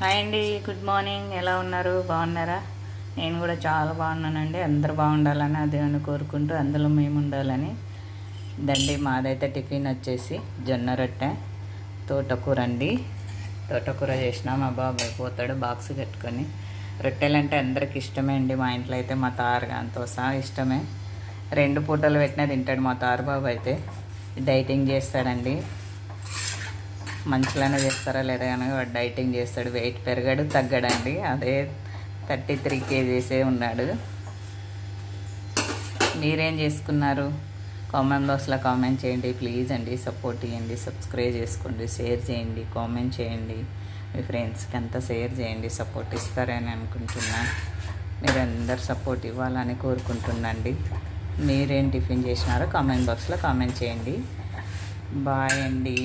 Hi అండి, good morning. ఎలా ఉన్నారు? బాగున్నారా? నేను కూడా చాలా బాగున్నానండి. అందరూ బాగుండాలని అదేమని కోరుకుంటూ అందులో మేము ఉండాలని. దండి మాదైతే టిఫిన్ వచ్చేసి జొన్న రొట్టె తోటకూర అండి. తోటకూర చేసిన మా బాబాయ్ పోతాడు బాక్స్ కట్టుకొని. రొట్టెలంటే అందరికి ఇష్టమే అండి. మా ఇంట్లో అయితే మా తారగాంతో సహా ఇష్టమే. 2 పూటలు పెట్టినా తింటాడు మా తారు బాబు. అయితే డైటింగ్ చేస్తాడండి. మంచిగానే చేస్తారా లేదా కానీ వాడు డైటింగ్ చేస్తాడు. వెయిట్ పెరగడు తగ్గడండి. అదే 33 kgs ఉన్నాడు. మీరేం చేసుకున్నారు? కామెంట్ బాక్స్లో కామెంట్ చేయండి ప్లీజ్ అండి. సపోర్ట్ ఇవ్వండి, సబ్స్క్రైబ్ చేసుకోండి, షేర్ చేయండి, కామెంట్ చేయండి. మీ ఫ్రెండ్స్కి అంతా షేర్ చేయండి. సపోర్ట్ ఇస్తారని అనుకుంటున్నా. మీరు అందరు సపోర్ట్ ఇవ్వాలని కోరుకుంటున్నాండి. మీరేం టిఫిన్ చేసినారో కామెంట్ బాక్స్లో కామెంట్ చేయండి. బాయ్ అండి.